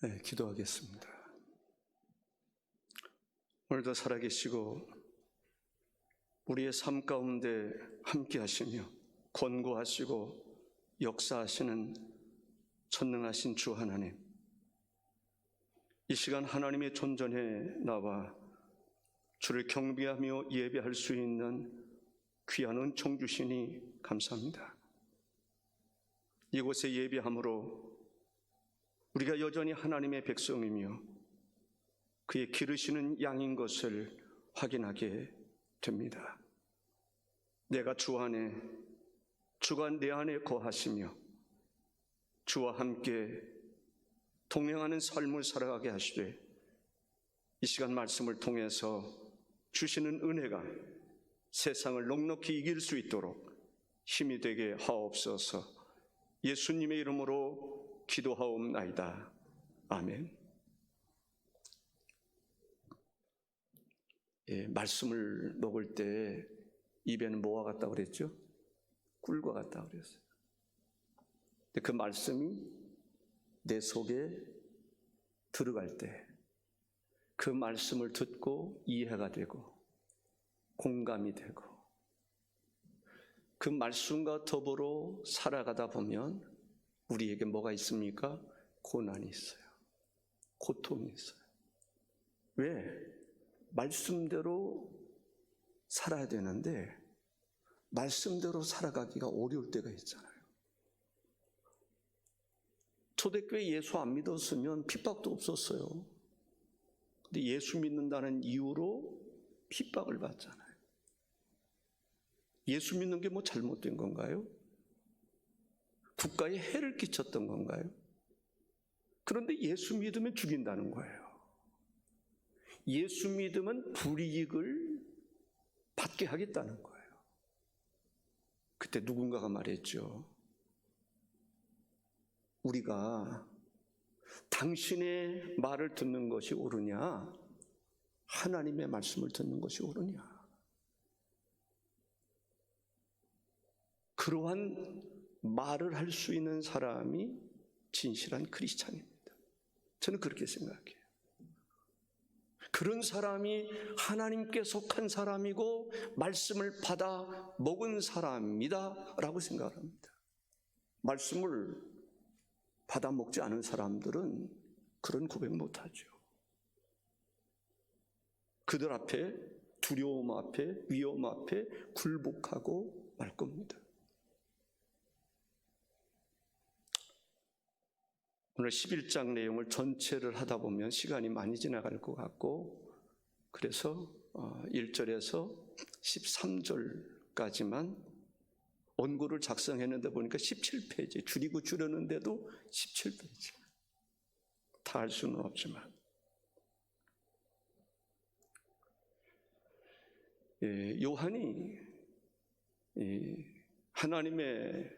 네, 기도하겠습니다. 오늘도 살아계시고 우리의 삶 가운데 함께 하시며 권고하시고 역사하시는 전능하신 주 하나님, 이 시간 하나님의 존전에 나와 주를 경배하며 예배할 수 있는 귀한 은총 주시니 감사합니다. 이곳에 예배함으로 우리가 여전히 하나님의 백성이며 그의 기르시는 양인 것을 확인하게 됩니다. 내가 주 안에, 주가 내 안에 거하시며 주와 함께 동행하는 삶을 살아가게 하시되, 이 시간 말씀을 통해서 주시는 은혜가 세상을 넉넉히 이길 수 있도록 힘이 되게 하옵소서. 예수님의 이름으로 기도하옵나이다. 아멘. 말씀을 먹을 때 입에는 뭐와 같다고 그랬죠? 꿀과 같다고 그랬어요. 근데 그 말씀이 내 속에 들어갈 때 그 말씀을 듣고 이해가 되고 공감이 되고 그 말씀과 더불어 살아가다 보면 우리에게 뭐가 있습니까? 고난이 있어요. 고통이 있어요. 왜? 말씀대로 살아야 되는데 말씀대로 살아가기가 어려울 때가 있잖아요. 초대교회 예수 안 믿었으면 핍박도 없었어요. 근데 예수 믿는다는 이유로 핍박을 받잖아요. 예수 믿는 게 뭐 잘못된 건가요? 국가에 해를 끼쳤던 건가요? 그런데 예수 믿으면 죽인다는 거예요. 예수 믿으면 불이익을 받게 하겠다는 거예요. 그때 누군가가 말했죠. 우리가 당신의 말을 듣는 것이 옳으냐, 하나님의 말씀을 듣는 것이 옳으냐. 그러한 말을 할 수 있는 사람이 진실한 크리스찬입니다. 저는 그렇게 생각해요. 그런 사람이 하나님께 속한 사람이고 말씀을 받아 먹은 사람이다 라고 생각을 합니다. 말씀을 받아 먹지 않은 사람들은 그런 고백 못하죠. 그들 앞에, 두려움 앞에, 위험 앞에 굴복하고 말 겁니다. 오늘 11장 내용을 전체를 하다 보면 시간이 많이 지나갈 것 같고, 그래서 1절에서 13절까지만 원고를 작성했는데 보니까 17페이지, 줄이고 줄였는데도 17페이지. 다 할 수는 없지만. 요한이 하나님의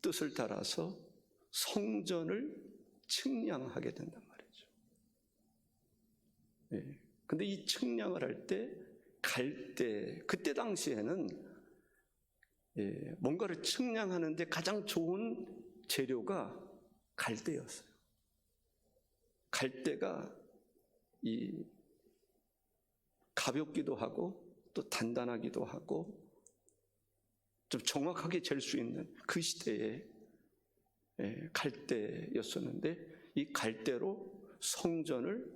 뜻을 따라서 성전을 측량하게 된단 말이죠. 근데 이 측량을 할 때, 그때 당시에는 뭔가를 측량하는데 가장 좋은 재료가 갈대였어요. 갈대가 가볍기도 하고 또 단단하기도 하고 좀 정확하게 잴 수 있는 그 시대에 갈대였었는데, 이 갈대로 성전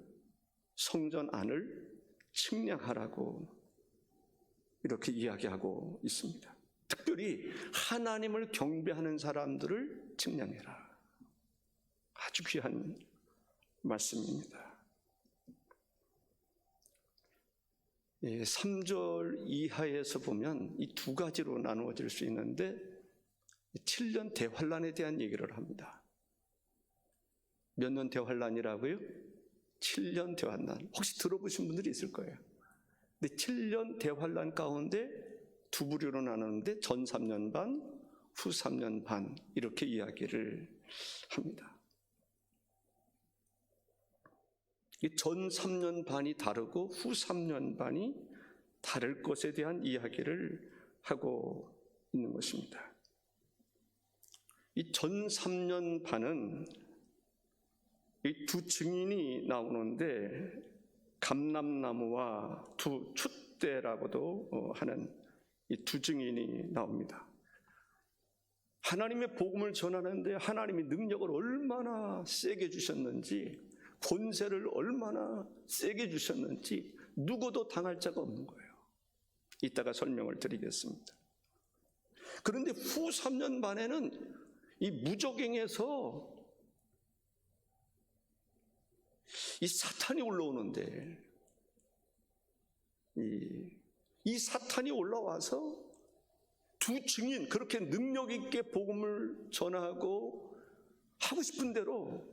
안을 측량하라고 이렇게 이야기하고 있습니다. 특별히 하나님을 경배하는 사람들을 측량해라. 아주 귀한 말씀입니다. 3절 이하에서 보면 이 두 가지로 나누어질 수 있는데 7년 대환란에 대한 얘기를 합니다. 몇 년 대환란이라고요? 7년 대환란. 혹시 들어보신 분들이 있을 거예요. 근데 7년 대환란 가운데 두 부류로 나누는데 전 3년 반, 후 3년 반 이렇게 이야기를 합니다. 전 3년 반이 다르고 후 3년 반이 다를 것에 대한 이야기를 하고 있는 것입니다. 이 전 3년 반은 이 두 증인이 나오는데 감람나무와 두 촛대라고도 하는 이 두 증인이 나옵니다. 하나님의 복음을 전하는데 하나님이 능력을 얼마나 세게 주셨는지, 권세를 얼마나 세게 주셨는지 누구도 당할 자가 없는 거예요. 이따가 설명을 드리겠습니다. 그런데 후 3년 만에는 이 무적행에서 이 사탄이 올라오는데, 이 사탄이 올라와서 두 증인, 그렇게 능력 있게 복음을 전하고 하고 싶은 대로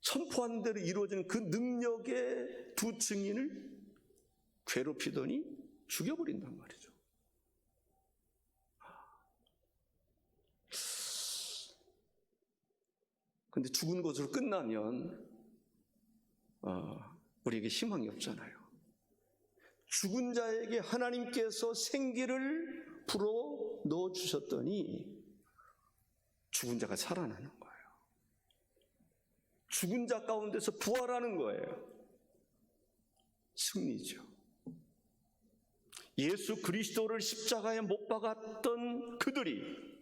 선포한 대로 이루어지는 그 능력의 두 증인을 괴롭히더니 죽여버린단 말이죠. 근데 죽은 것으로 끝나면 우리에게 희망이 없잖아요. 죽은 자에게 하나님께서 생기를 불어 넣어주셨더니 죽은 자가 살아나는 거예요. 죽은 자 가운데서 부활하는 거예요. 승리죠. 예수 그리스도를 십자가에 못 박았던 그들이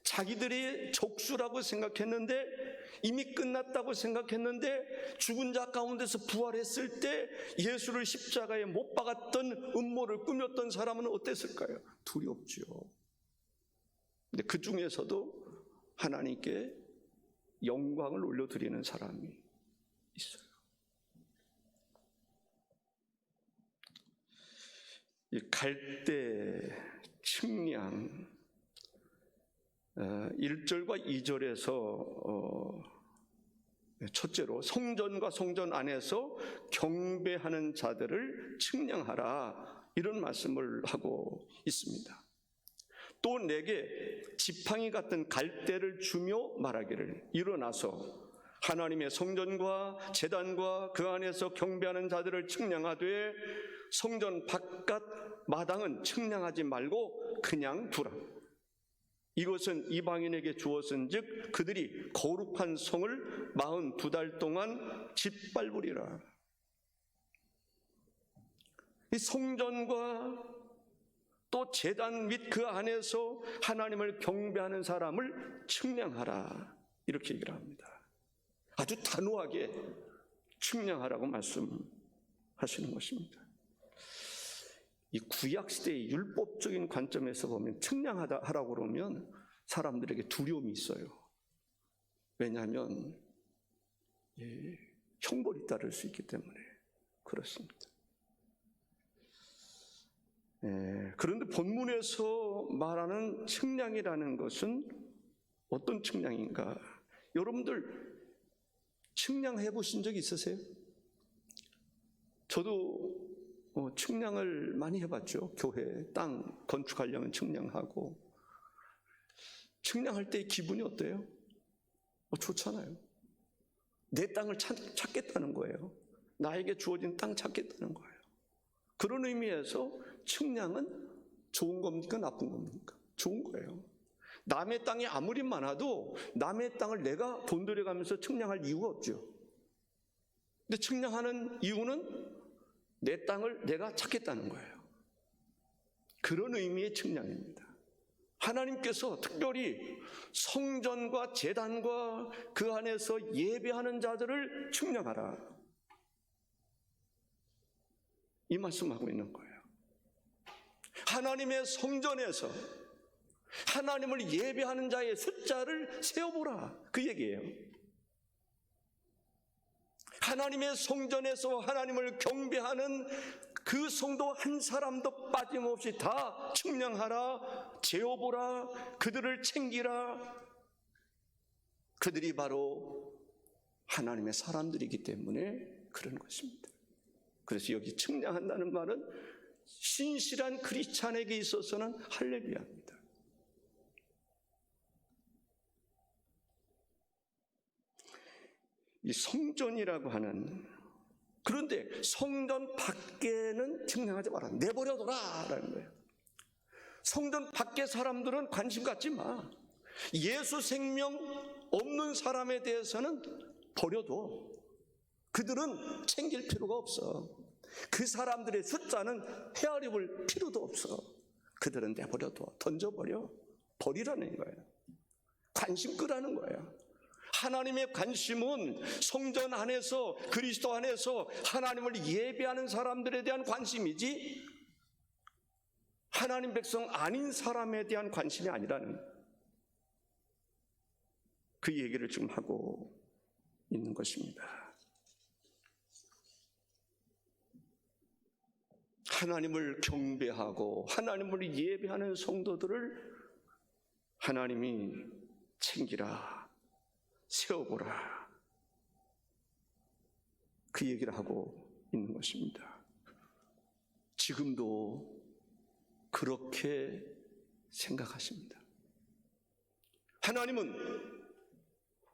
자기들이 적수라고 생각했는데, 이미 끝났다고 생각했는데, 죽은 자 가운데서 부활했을 때 예수를 십자가에 못 박았던 음모를 꾸몄던 사람은 어땠을까요? 두렵죠. 근데 그 중에서도 하나님께 영광을 올려드리는 사람이 있어요. 이 갈대 측량 1절과 2절에서 첫째로 성전과 성전 안에서 경배하는 자들을 측량하라, 이런 말씀을 하고 있습니다. 또 내게 지팡이 같은 갈대를 주며 말하기를, 일어나서 하나님의 성전과 제단과 그 안에서 경배하는 자들을 측량하되 성전 바깥 마당은 측량하지 말고 그냥 두라. 이것은 이방인에게 주었은즉 그들이 거룩한 성을 42달 동안 짓밟으리라. 이 성전과 또 제단 및 그 안에서 하나님을 경배하는 사람을 측량하라, 이렇게 얘기를 합니다. 아주 단호하게 측량하라고 말씀하시는 것입니다. 이 구약시대의 율법적인 관점에서 보면 측량하라고 그러면 사람들에게 두려움이 있어요. 왜냐하면 형벌이 따를 수 있기 때문에 그렇습니다. 그런데 본문에서 말하는 측량이라는 것은 어떤 측량인가? 여러분들 측량해 보신 적 있으세요? 저도 측량을 많이 해봤죠. 교회 땅 건축하려면 측량하고. 측량할 때 기분이 어때요? 좋잖아요. 내 땅을 찾겠다는 거예요. 나에게 주어진 땅 찾겠다는 거예요. 그런 의미에서 측량은 좋은 겁니까? 나쁜 겁니까? 좋은 거예요. 남의 땅이 아무리 많아도 남의 땅을 내가 돈 들여가면서 측량할 이유가 없죠. 근데 측량하는 이유는 내 땅을 내가 찾겠다는 거예요. 그런 의미의 측량입니다. 하나님께서 특별히 성전과 제단과 그 안에서 예배하는 자들을 측량하라, 이 말씀하고 있는 거예요. 하나님의 성전에서 하나님을 예배하는 자의 숫자를 세어보라, 그 얘기예요. 하나님의 성전에서 하나님을 경배하는 그 성도 한 사람도 빠짐없이 다 측량하라, 재어보라, 그들을 챙기라. 그들이 바로 하나님의 사람들이기 때문에 그런 것입니다. 그래서 여기 측량한다는 말은 신실한 크리스찬에게 있어서는 할렐루야입니다. 이 성전이라고 하는, 그런데 성전 밖에는 측량하지 마라, 내버려둬라 라는 거예요. 성전 밖의 사람들은 관심 갖지 마. 예수 생명 없는 사람에 대해서는 버려둬. 그들은 챙길 필요가 없어. 그 사람들의 숫자는 헤아려 볼 필요도 없어. 그들은 내버려둬. 던져버려. 버리라는 거예요. 관심 끄라는 거예요. 하나님의 관심은 성전 안에서, 그리스도 안에서 하나님을 예배하는 사람들에 대한 관심이지 하나님 백성 아닌 사람에 대한 관심이 아니라는 그 얘기를 지금 하고 있는 것입니다. 하나님을 경배하고 하나님을 예배하는 성도들을 하나님이 챙기라, 세워보라, 그 얘기를 하고 있는 것입니다. 지금도 그렇게 생각하십니다. 하나님은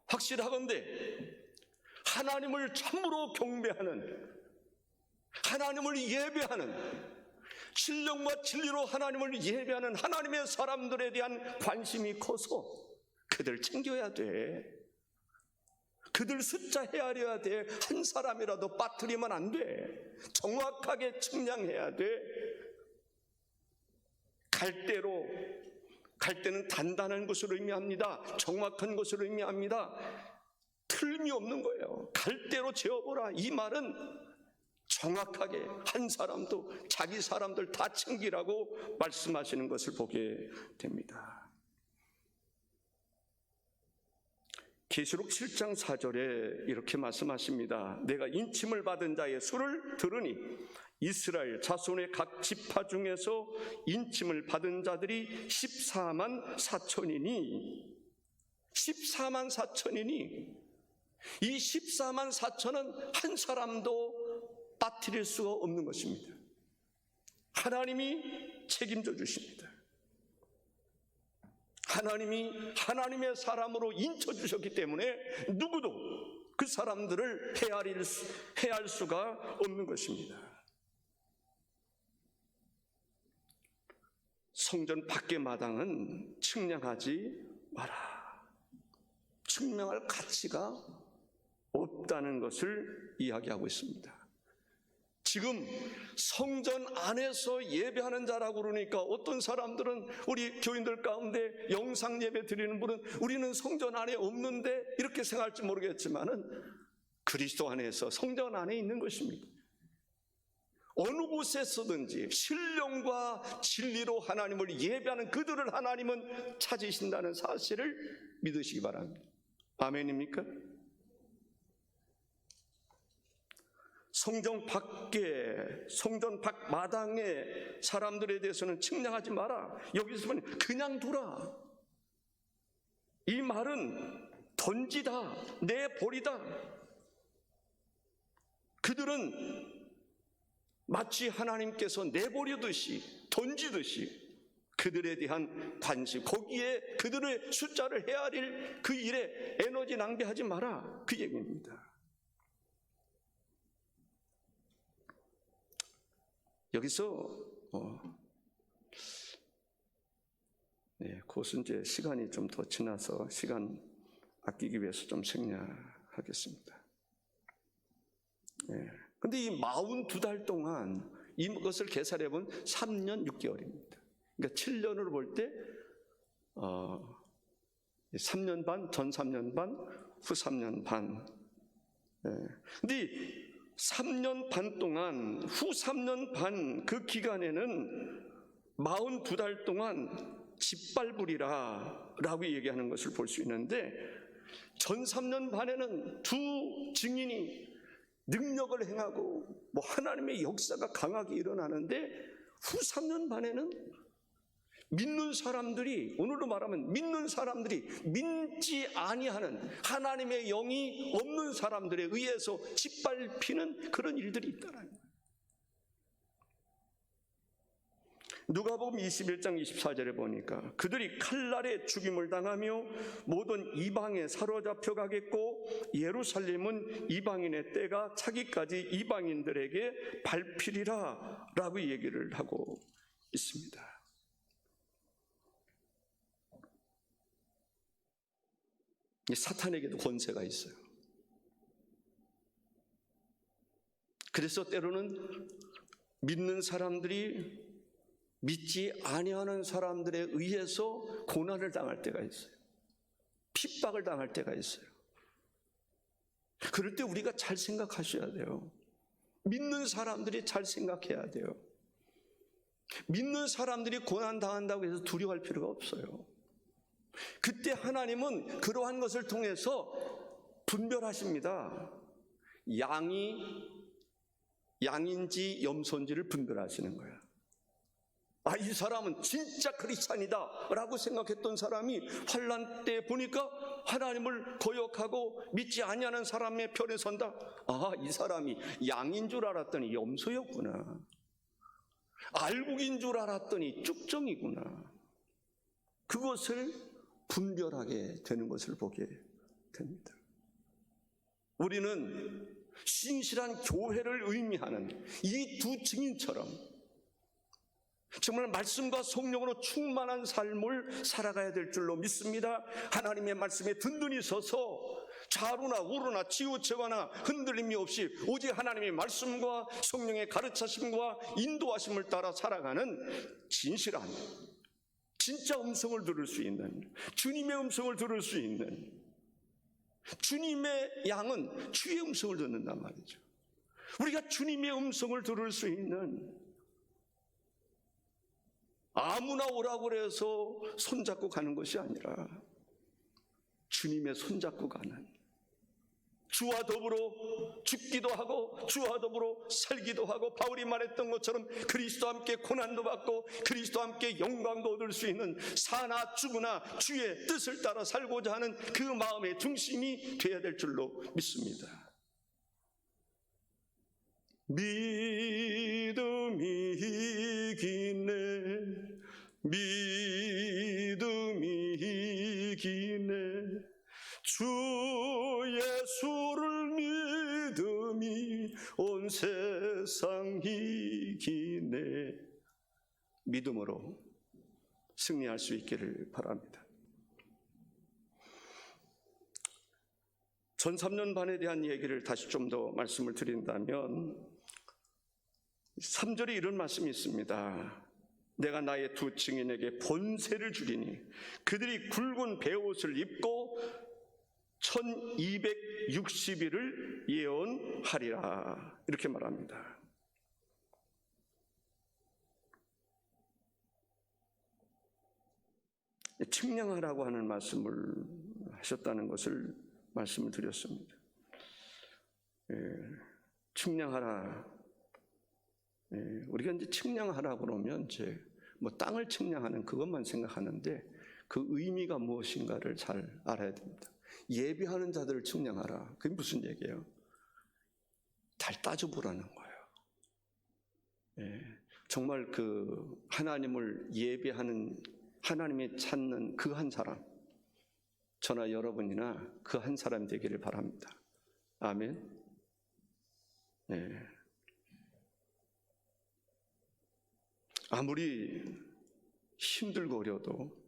확실하건대 하나님을 참으로 경배하는, 하나님을 예배하는, 신령과 진리로 하나님을 예배하는 하나님의 사람들에 대한 관심이 커서 그들 챙겨야 돼. 그들 숫자 헤아려야 돼. 한 사람이라도 빠뜨리면 안 돼. 정확하게 측량해야 돼. 갈 때는 단단한 것을 의미합니다. 정확한 것을 의미합니다. 틀림이 없는 거예요. 갈 대로 재어보라. 이 말은 정확하게 한 사람도 자기 사람들 다 챙기라고 말씀하시는 것을 보게 됩니다. 계시록 7장 4절에 이렇게 말씀하십니다. 내가 인침을 받은 자의 수를 들으니 이스라엘 자손의 각 지파 중에서 인침을 받은 자들이 14만 4천이니 14만 4천이니 이 14만 4천은 한 사람도 빠뜨릴 수가 없는 것입니다. 하나님이 책임져 주십니다. 하나님이 하나님의 사람으로 인쳐주셨기 때문에 누구도 그 사람들을 해할 수가 없는 것입니다. 성전 밖의 마당은 측량하지 마라. 측량할 가치가 없다는 것을 이야기하고 있습니다. 지금 성전 안에서 예배하는 자라고 그러니까 어떤 사람들은 우리 교인들 가운데 영상 예배 드리는 분은 우리는 성전 안에 없는데 이렇게 생각할지 모르겠지만은 그리스도 안에서 성전 안에 있는 것입니다. 어느 곳에서든지 신령과 진리로 하나님을 예배하는 그들을 하나님은 찾으신다는 사실을 믿으시기 바랍니다. 아멘입니까? 성전 밖 마당에 사람들에 대해서는 측량하지 마라. 여기서 보면 그냥 두라. 이 말은 던지다, 내버리다. 그들은 마치 하나님께서 내버리듯이, 던지듯이 그들에 대한 관심, 거기에 그들의 숫자를 헤아릴 그 일에 에너지 낭비하지 마라. 그 얘기입니다. 여기서 그것은 이제 시간이 좀 더 지나서 시간 아끼기 위해서 좀 생략하겠습니다. 근데 이 42달 동안 이것을 계산해 보면 3년 6개월입니다. 그러니까 7년으로 볼 때 3년 반, 전 3년 반, 후 3년 반. 근데 3년 반 동안, 후 3년 반 그 기간에는 42달 동안 짓밟으리라 라고 얘기하는 것을 볼 수 있는데, 전 3년 반에는 두 증인이 능력을 행하고 하나님의 역사가 강하게 일어나는데, 후 3년 반에는 믿는 사람들이, 오늘로 말하면 믿는 사람들이 믿지 아니하는 하나님의 영이 없는 사람들에 의해서 짓밟히는 그런 일들이 있다라는 거예요. 누가복음 21장 24절에 보니까 그들이 칼날에 죽임을 당하며 모든 이방에 사로잡혀 가겠고 예루살렘은 이방인의 때가 차기까지 이방인들에게 밟히리라 라고 얘기를 하고 있습니다. 사탄에게도 권세가 있어요. 그래서 때로는 믿는 사람들이 믿지 아니하는 사람들에 의해서 고난을 당할 때가 있어요. 핍박을 당할 때가 있어요. 그럴 때 우리가 잘 생각하셔야 돼요. 믿는 사람들이 잘 생각해야 돼요. 믿는 사람들이 고난 당한다고 해서 두려워할 필요가 없어요. 그때 하나님은 그러한 것을 통해서 분별하십니다. 양인지 염소인지를 분별하시는 거야. 이 사람은 진짜 크리스찬이다 라고 생각했던 사람이 환난 때 보니까 하나님을 거역하고 믿지 아니하는 사람의 편에 선다. 이 사람이 양인 줄 알았더니 염소였구나. 알곡인 줄 알았더니 쭉정이구나. 그것을 분별하게 되는 것을 보게 됩니다. 우리는 신실한 교회를 의미하는 이 두 증인처럼 정말 말씀과 성령으로 충만한 삶을 살아가야 될 줄로 믿습니다. 하나님의 말씀에 든든히 서서 좌로나 우로나 치우쳐거나 흔들림이 없이 오직 하나님의 말씀과 성령의 가르치심과 인도하심을 따라 살아가는 진실한, 진짜 음성을 들을 수 있는, 주님의 음성을 들을 수 있는, 주님의 양은 주의 음성을 듣는단 말이죠. 우리가 주님의 음성을 들을 수 있는, 아무나 오라고 해서 손잡고 가는 것이 아니라 주님의 손잡고 가는, 주와 더불어 죽기도 하고 주와 더불어 살기도 하고, 바울이 말했던 것처럼 그리스도와 함께 고난도 받고 그리스도와 함께 영광도 얻을 수 있는, 사나 죽으나 주의 뜻을 따라 살고자 하는 그 마음의 중심이 되어야 될 줄로 믿습니다. 믿음이 이기네, 믿음이 이기네, 주 예수를 믿음이 온 세상 이기네. 믿음으로 승리할 수 있기를 바랍니다. 전 3년 반에 대한 얘기를 다시 좀 더 말씀을 드린다면 3절에 이런 말씀이 있습니다. 내가 나의 두 증인에게 본세를 주리니 그들이 굵은 베옷을 입고 1260일을 예언하리라, 이렇게 말합니다. 측량하라고 하는 말씀을 하셨다는 것을 말씀을 드렸습니다. 측량하라. 우리가 이제 측량하라 그러면 이제 땅을 측량하는 그것만 생각하는데 그 의미가 무엇인가를 잘 알아야 됩니다. 예비하는 자들을 측량하라. 그게 무슨 얘기예요? 잘 따져보라는 거예요. 정말 그 하나님을 예배하는, 하나님이 찾는 그 한 사람, 저나 여러분이나 그 한 사람 되기를 바랍니다. 아멘. 아무리 힘들고 어려도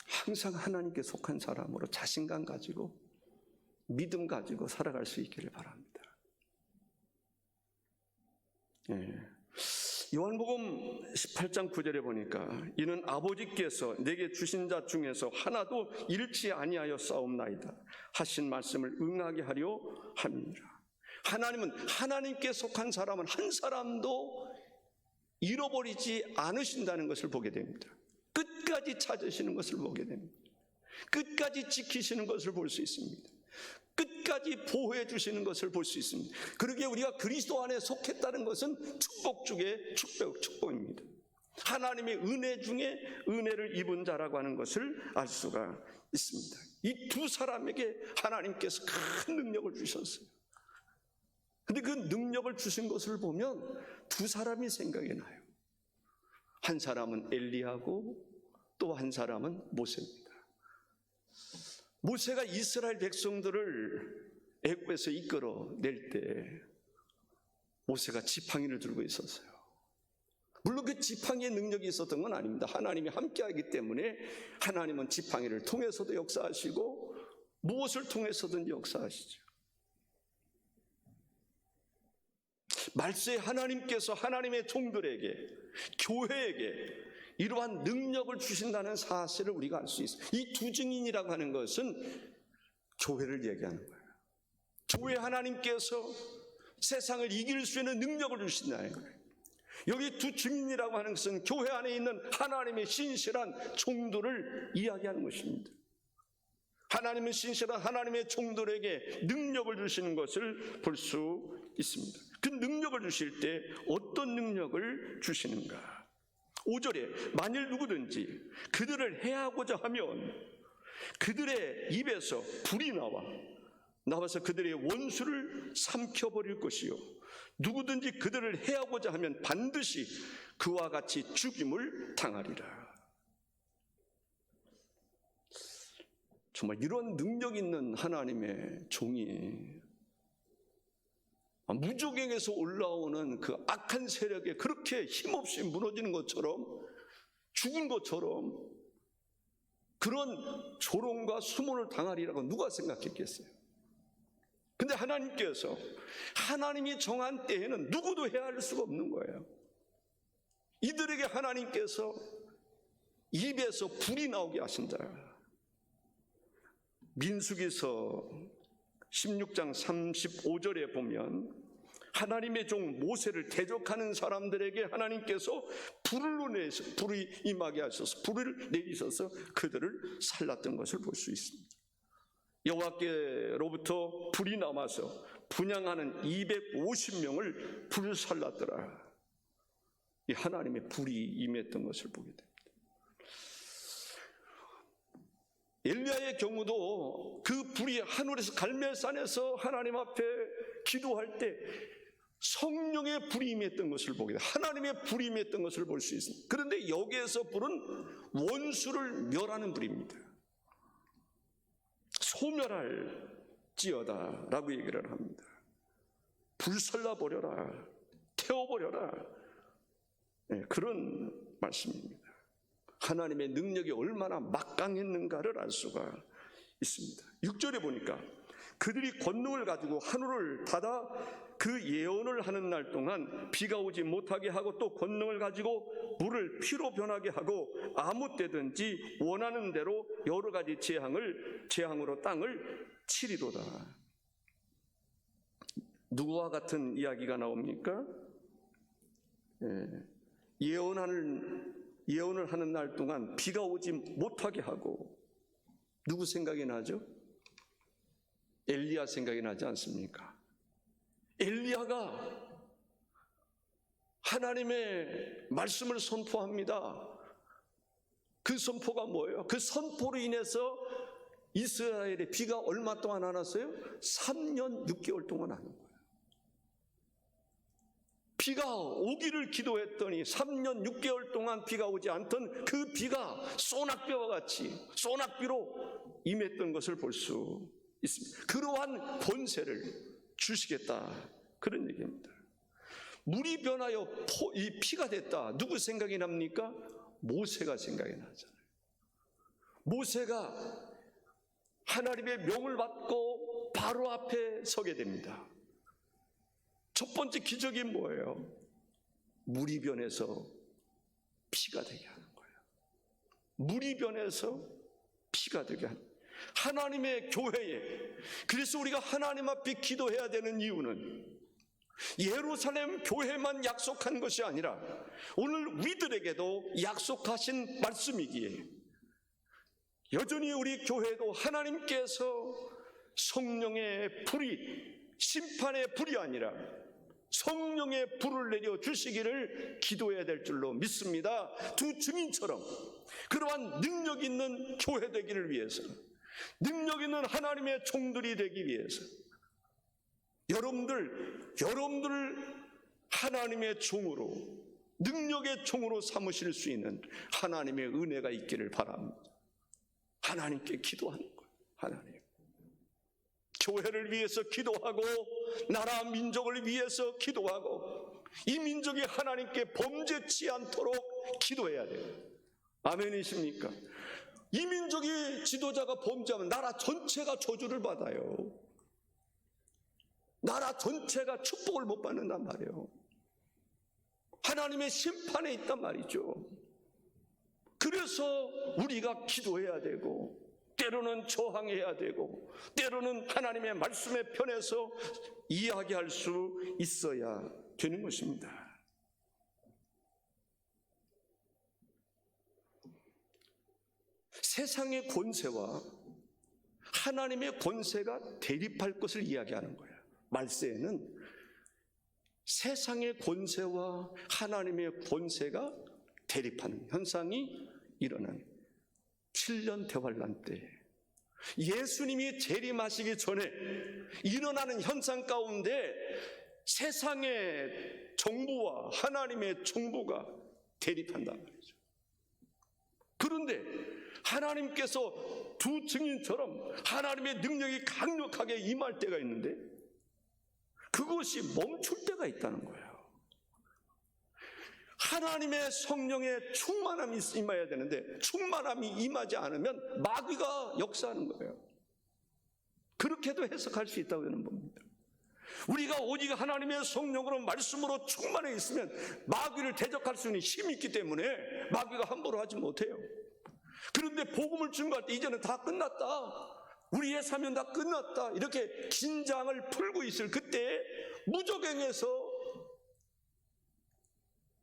항상 하나님께 속한 사람으로 자신감 가지고 믿음 가지고 살아갈 수 있기를 바랍니다. 요한복음 18장 9절에 보니까 이는 아버지께서 내게 주신 자 중에서 하나도 잃지 아니하여 싸움나이다 하신 말씀을 응하게 하려 함이니라. 하나님은 하나님께 속한 사람은 한 사람도 잃어버리지 않으신다는 것을 보게 됩니다. 끝까지 찾으시는 것을 보게 됩니다. 끝까지 지키시는 것을 볼 수 있습니다. 끝까지 보호해 주시는 것을 볼 수 있습니다. 그러기에 우리가 그리스도 안에 속했다는 것은 축복 중에 축복입니다. 하나님의 은혜 중에 은혜를 입은 자라고 하는 것을 알 수가 있습니다. 이 두 사람에게 하나님께서 큰 능력을 주셨어요. 근데 그 능력을 주신 것을 보면 두 사람이 생각이 나요. 한 사람은 엘리야고 또 한 사람은 모세입니다. 모세가 이스라엘 백성들을 애굽에서 이끌어낼 때 모세가 지팡이를 들고 있었어요. 물론 그 지팡이의 능력이 있었던 건 아닙니다. 하나님이 함께하기 때문에 하나님은 지팡이를 통해서도 역사하시고 무엇을 통해서든 역사하시죠. 말세에 하나님께서 하나님의 종들에게, 교회에게 이러한 능력을 주신다는 사실을 우리가 알 수 있어요. 이 두 증인이라고 하는 것은 교회를 얘기하는 거예요. 교회 하나님께서 세상을 이길 수 있는 능력을 주신다는 거예요. 여기 두 증인이라고 하는 것은 교회 안에 있는 하나님의 신실한 종들을 이야기하는 것입니다. 하나님의 신실한 하나님의 종들에게 능력을 주시는 것을 볼 수 있습니다. 그 능력을 주실 때 어떤 능력을 주시는가? 5절에 만일 누구든지 그들을 해하고자 하면 그들의 입에서 불이 나와서 그들의 원수를 삼켜버릴 것이요 누구든지 그들을 해하고자 하면 반드시 그와 같이 죽임을 당하리라. 정말 이런 능력 있는 하나님의 종이 무적행에서 올라오는 그 악한 세력에 그렇게 힘없이 무너지는 것처럼, 죽은 것처럼 그런 조롱과 수모를 당하리라고 누가 생각했겠어요? 근데 하나님께서 하나님이 정한 때에는 누구도 해할 수가 없는 거예요. 이들에게 하나님께서 입에서 불이 나오게 하신다. 민수기서 16장 35절에 보면 하나님의 종 모세를 대적하는 사람들에게 하나님께서 불이 임하게 하셔서 불을 내리셔서 그들을 살랐던 것을 볼 수 있습니다. 여호와께로부터 불이 남아서 분향하는 250명을 불살랐더라. 이 하나님의 불이 임했던 것을 보게 됩니다. 엘리야의 경우도 그 불이 하늘에서 갈멜산에서 하나님 앞에 기도할 때 성령의 불이 임했던 것을 보게 돼요. 하나님의 불이 임했던 것을 볼 수 있습니다. 그런데 여기에서 불은 원수를 멸하는 불입니다. 소멸할지어다 라고 얘기를 합니다. 불살라버려라, 태워버려라, 그런 말씀입니다. 하나님의 능력이 얼마나 막강했는가를 알 수가 있습니다. 6절에 보니까 그들이 권능을 가지고 하늘을 닫아 그 예언을 하는 날 동안 비가 오지 못하게 하고 또 권능을 가지고 물을 피로 변하게 하고 아무 때든지 원하는 대로 여러 가지 재앙으로 땅을 치리로다. 누구와 같은 이야기가 나옵니까? 예언을 하는 날 동안 비가 오지 못하게 하고, 누구 생각이 나죠? 엘리야 생각이 나지 않습니까? 엘리야가 하나님의 말씀을 선포합니다. 그 선포가 뭐예요? 그 선포로 인해서 이스라엘에 비가 얼마 동안 안 왔어요? 3년 6개월 동안 하는 거예요. 비가 오기를 기도했더니 3년 6개월 동안 비가 오지 않던 그 비가 소낙비와 같이 소낙비로 임했던 것을 볼 수 있습니다. 그러한 권세를 주시겠다, 그런 얘기입니다. 물이 변하여 이 피가 됐다. 누구 생각이 납니까? 모세가 생각이 나잖아요. 모세가 하나님의 명을 받고 바로 앞에 서게 됩니다. 첫 번째 기적이 뭐예요? 물이 변해서 피가 되게 하는 거예요. 물이 변해서 피가 되게 하는 거예요. 하나님의 교회에, 그래서 우리가 하나님 앞에 기도해야 되는 이유는 예루살렘 교회만 약속한 것이 아니라 오늘 우리들에게도 약속하신 말씀이기에 여전히 우리 교회도 하나님께서 성령의 불이, 심판의 불이 아니라 성령의 불을 내려 주시기를 기도해야 될 줄로 믿습니다. 두 증인처럼 그러한 능력 있는 교회 되기를 위해서, 능력 있는 하나님의 종들이 되기 위해서 여러분들 하나님의 종으로, 능력의 종으로 삼으실 수 있는 하나님의 은혜가 있기를 바랍니다. 하나님께 기도하는 거예요. 하나님, 교회를 위해서 기도하고 나라 민족을 위해서 기도하고 이 민족이 하나님께 범죄치 않도록 기도해야 돼요. 아멘이십니까? 이 민족이 지도자가 범죄하면 나라 전체가 저주를 받아요. 나라 전체가 축복을 못 받는단 말이에요. 하나님의 심판에 있단 말이죠. 그래서 우리가 기도해야 되고, 때로는 저항해야 되고, 때로는 하나님의 말씀에 편해서 이야기할 수 있어야 되는 것입니다. 세상의 권세와 하나님의 권세가 대립할 것을 이야기하는 거예요. 말세에는 세상의 권세와 하나님의 권세가 대립하는 현상이 일어나는 7년 대환란 때 예수님이 재림하시기 전에 일어나는 현상 가운데 세상의 정부와 하나님의 정부가 대립한단 말이죠. 그런데 하나님께서 두 증인처럼 하나님의 능력이 강력하게 임할 때가 있는데 그것이 멈출 때가 있다는 거예요. 하나님의 성령의 충만함이 임해야 되는데 충만함이 임하지 않으면 마귀가 역사하는 거예요. 그렇게도 해석할 수 있다고 저는 봅니다. 우리가 오직 하나님의 성령으로 말씀으로 충만해 있으면 마귀를 대적할 수 있는 힘이 있기 때문에 마귀가 함부로 하지 못해요. 그런데 복음을 증거할 때 이제는 다 끝났다, 우리의 사명 다 끝났다, 이렇게 긴장을 풀고 있을 그때 무적행에서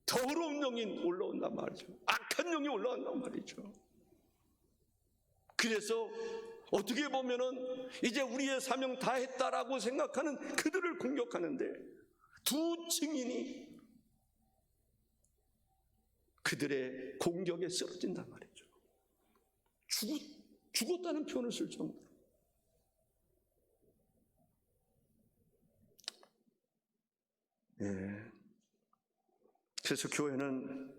더러운 영이 올라온단 말이죠. 악한 영이 올라온단 말이죠. 그래서 어떻게 보면은 이제 우리의 사명 다 했다라고 생각하는 그들을 공격하는데 두 증인이 그들의 공격에 쓰러진단 말이죠. 죽었다는 표현을 쓸 정도로. 예. 그래서 교회는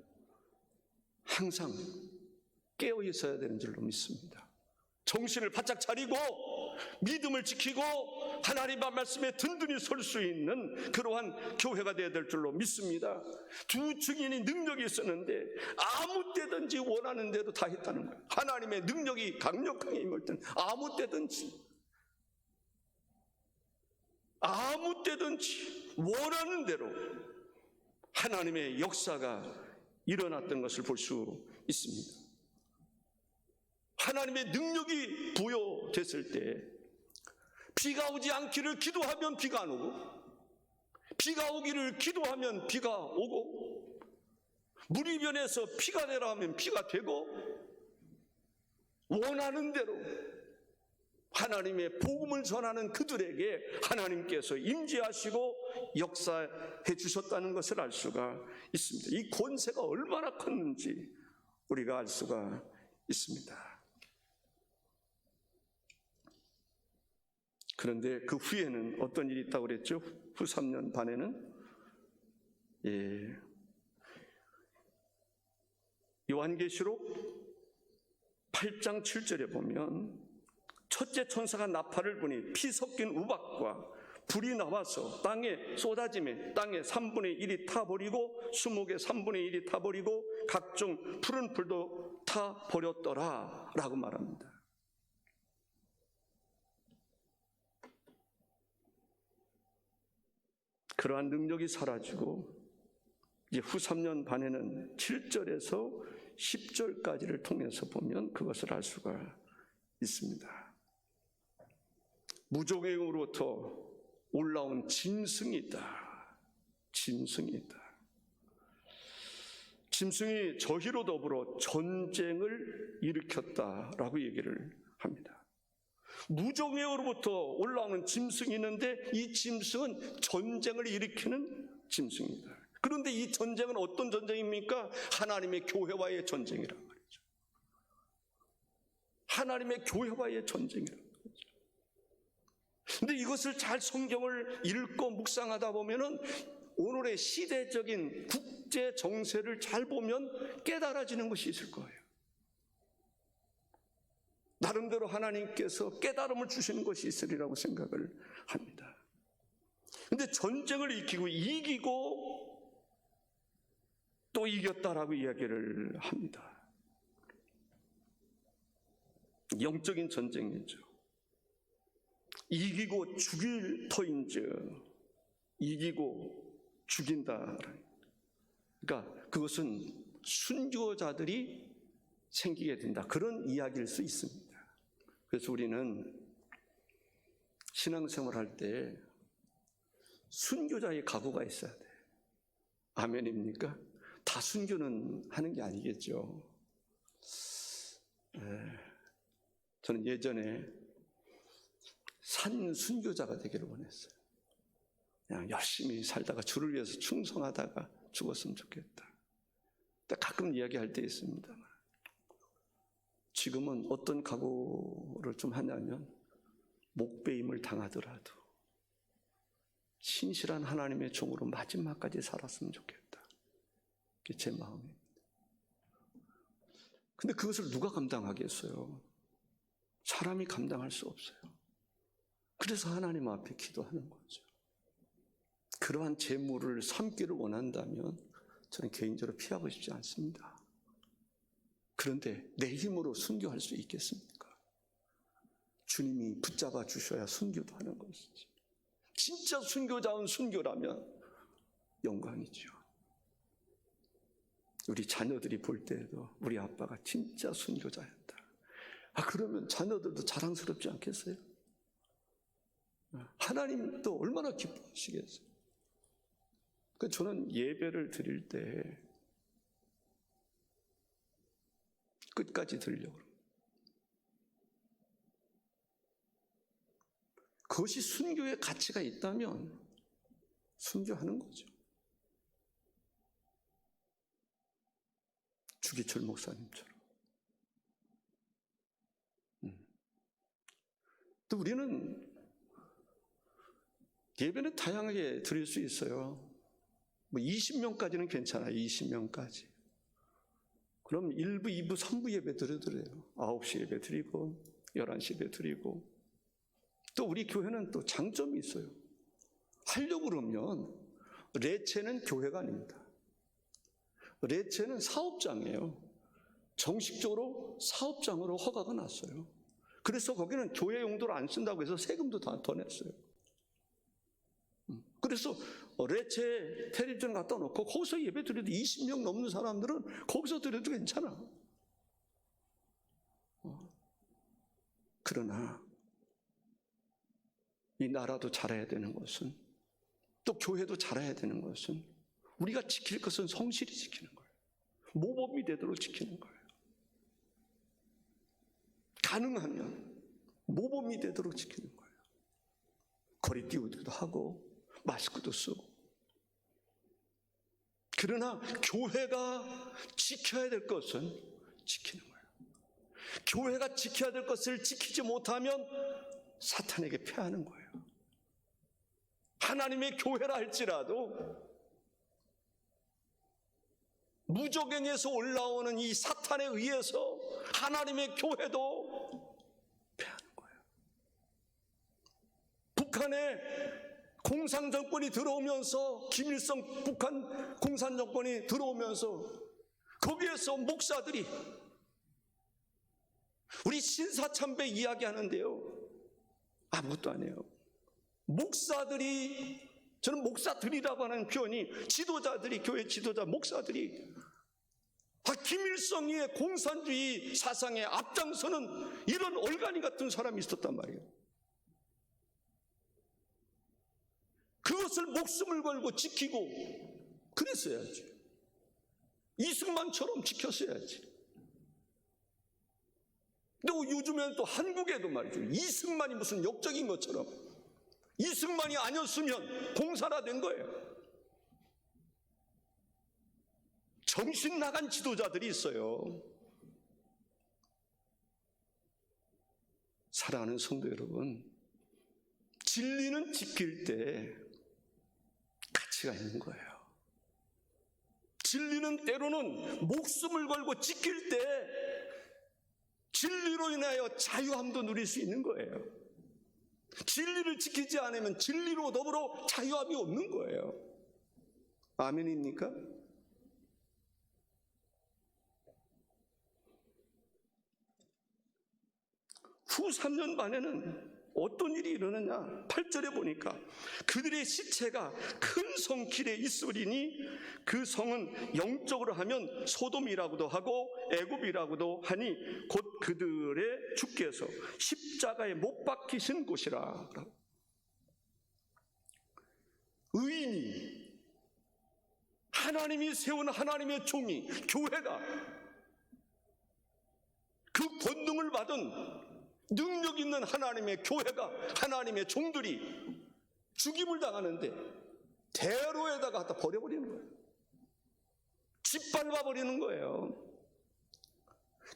항상 깨어 있어야 되는 줄로 믿습니다. 정신을 바짝 차리고 믿음을 지키고 하나님의 말씀에 든든히 설 수 있는 그러한 교회가 되어야 될 줄로 믿습니다. 두 증인이 능력이 있었는데 아무 때든지 원하는 대로 다 했다는 거예요. 하나님의 능력이 강력하게 임할 때는 아무 때든지 원하는 대로 하나님의 역사가 일어났던 것을 볼 수 있습니다. 하나님의 능력이 부여됐을 때 비가 오지 않기를 기도하면 비가 안 오고, 비가 오기를 기도하면 비가 오고, 물이 변해서 피가 되라 하면 피가 되고, 원하는 대로 하나님의 복음을 전하는 그들에게 하나님께서 임재하시고 역사해 주셨다는 것을 알 수가 있습니다. 이 권세가 얼마나 컸는지 우리가 알 수가 있습니다. 그런데 그 후에는 어떤 일이 있다고 그랬죠? 후 3년 반에는 요한계시록 8장 7절에 보면 첫째 천사가 나팔을 부니 피 섞인 우박과 불이 나와서 땅에 쏟아지매 땅의 3분의 1이 타버리고 수목의 3분의 1이 타버리고 각종 푸른 풀도 타버렸더라 라고 말합니다. 그러한 능력이 사라지고 이제 후 3년 반에는 7절에서 10절까지를 통해서 보면 그것을 알 수가 있습니다. 무적행으로부터 올라온 짐승이다. 짐승이 저희로 더불어 전쟁을 일으켰다라고 얘기를 합니다. 무적행으로부터 올라오는 짐승이 있는데 이 짐승은 전쟁을 일으키는 짐승입니다. 그런데 이 전쟁은 어떤 전쟁입니까? 하나님의 교회와의 전쟁이란 말이죠. 하나님의 교회와의 전쟁이란 말이죠. 근데 이것을 잘 성경을 읽고 묵상하다 보면은 오늘의 시대적인 국제 정세를 잘 보면 깨달아지는 것이 있을 거예요. 나름대로 하나님께서 깨달음을 주시는 것이 있으리라고 생각을 합니다. 그런데 전쟁을 이기고 또 이겼다라고 이야기를 합니다. 영적인 전쟁이죠. 이기고 죽일 터인즉 이기고 죽인다. 그러니까 그것은 순교자들이 생기게 된다. 그런 이야기일 수 있습니다. 그래서 우리는 신앙생활할 때 순교자의 각오가 있어야 돼. 아멘입니까? 다 순교는 하는 게 아니겠죠. 저는 예전에 산 순교자가 되기를 원했어요. 그냥 열심히 살다가 주를 위해서 충성하다가 죽었으면 좋겠다. 가끔 이야기할 때 있습니다만, 지금은 어떤 각오를 좀 하냐면 목배임을 당하더라도 신실한 하나님의 종으로 마지막까지 살았으면 좋겠다. 그게 제 마음입니다. 근데 그것을 누가 감당하겠어요? 사람이 감당할 수 없어요. 그래서 하나님 앞에 기도하는 거죠. 그러한 재물을 삼기를 원한다면 저는 개인적으로 피하고 싶지 않습니다. 그런데 내 힘으로 순교할 수 있겠습니까? 주님이 붙잡아 주셔야 순교도 하는 것이지. 진짜 순교자ውን 순교라면 영광이죠. 우리 자녀들이 볼 때에도 우리 아빠가 진짜 순교자였다. 그러면 자녀들도 자랑스럽지 않겠어요? 하나님도 얼마나 기뻐하시겠어요? 저는 예배를 드릴 때 끝까지 드리려고 합니다. 그것이 순교의 가치가 있다면 순교하는 거죠. 주기철 목사님처럼. 또 우리는 예배는 다양하게 드릴 수 있어요. 20명까지는 괜찮아요. 20명까지. 그럼 1부, 2부, 3부 예배 드려요. 9시 예배 드리고 11시 예배 드리고. 또 우리 교회는 또 장점이 있어요. 하려고 그러면 레체는 교회가 아닙니다. 레체는 사업장이에요. 정식적으로 사업장으로 허가가 났어요. 그래서 거기는 교회 용도로 안 쓴다고 해서 세금도 다 더 냈어요. 그래서 레체 텔레비전 갖다 놓고 거기서 예배 드려도 20명 넘는 사람들은 거기서 드려도 괜찮아. 그러나 이 나라도 잘해야 되는 것은, 또 교회도 잘해야 되는 것은 우리가 지킬 것은 성실히 지키는 거예요. 모범이 되도록 지키는 거예요. 가능하면 모범이 되도록 지키는 거예요. 거리 띄우기도 하고 마스크도 쓰고. 그러나 교회가 지켜야 될 것은 지키는 거예요. 교회가 지켜야 될 것을 지키지 못하면 사탄에게 패하는 거예요. 하나님의 교회라 할지라도 무적행에서 올라오는 이 사탄에 의해서 하나님의 교회도 패하는 거예요. 북한에 공산정권이 들어오면서, 김일성 북한 공산정권이 들어오면서 거기에서 목사들이 우리 신사참배 이야기하는데요, 아무것도 안 해요. 목사들이, 저는 목사들이라고 하는 표현이 지도자들이, 교회 지도자 목사들이 김일성의 공산주의 사상에 앞장서는 이런 얼간이 같은 사람이 있었단 말이에요. 그것을 목숨을 걸고 지키고 그랬어야지. 이승만처럼 지켰어야지. 근데 요즘에는 또 한국에도 말이죠, 이승만이 무슨 역적인 것처럼, 이승만이 아니었으면 공산화된 거예요. 정신 나간 지도자들이 있어요. 사랑하는 성도 여러분, 진리는 지킬 때 가치가 있는 거예요. 진리는 때로는 목숨을 걸고 지킬 때 진리로 인하여 자유함도 누릴 수 있는 거예요. 진리를 지키지 않으면 진리로 더불어 자유함이 없는 거예요. 아멘입니까? 후 3년 만에는 어떤 일이 일어나냐? 8절에 보니까 그들의 시체가 큰 성길에 있으리니 그 성은 영적으로 하면 소돔이라고도 하고 애굽이라고도 하니 곧 그들의 주께서 십자가에 못 박히신 곳이라. 의인이, 하나님이 세운 하나님의 종이, 교회가 그 권능을 받은 능력 있는 하나님의 교회가, 하나님의 종들이 죽임을 당하는데 대로에다가 갖다 버려버리는 거예요. 짓밟아버리는 거예요.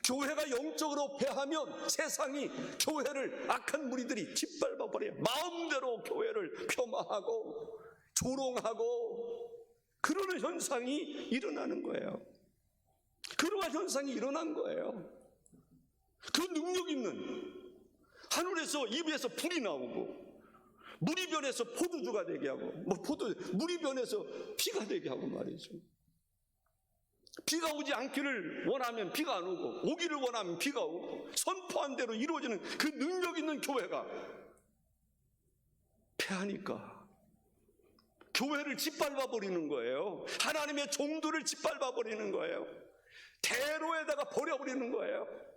교회가 영적으로 패하면 세상이 교회를, 악한 무리들이 짓밟아버려요. 마음대로 교회를 폄하하고 조롱하고 그러는 현상이 일어나는 거예요. 그러한 현상이 일어난 거예요. 그 능력 있는, 하늘에서 입에서 불이 나오고 물이 변해서 포도주가 되게 하고, 물이 변해서 피가 되게 하고 말이죠. 비가 오지 않기를 원하면 비가 안 오고, 오기를 원하면 비가 오고, 선포한 대로 이루어지는 그 능력 있는 교회가 패하니까 교회를 짓밟아 버리는 거예요. 하나님의 종들을 짓밟아 버리는 거예요. 대로에다가 버려버리는 거예요.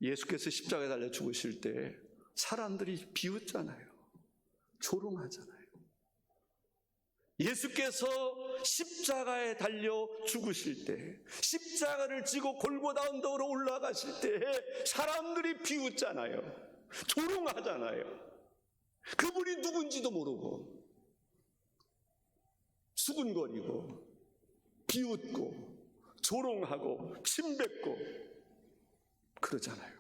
예수께서 십자가에 달려 죽으실 때 사람들이 비웃잖아요. 조롱하잖아요. 예수께서 십자가에 달려 죽으실 때, 십자가를 지고 골고다 언덕으로 올라가실 때 사람들이 비웃잖아요. 조롱하잖아요. 그분이 누군지도 모르고 수군거리고 비웃고 조롱하고 침뱉고 그러잖아요.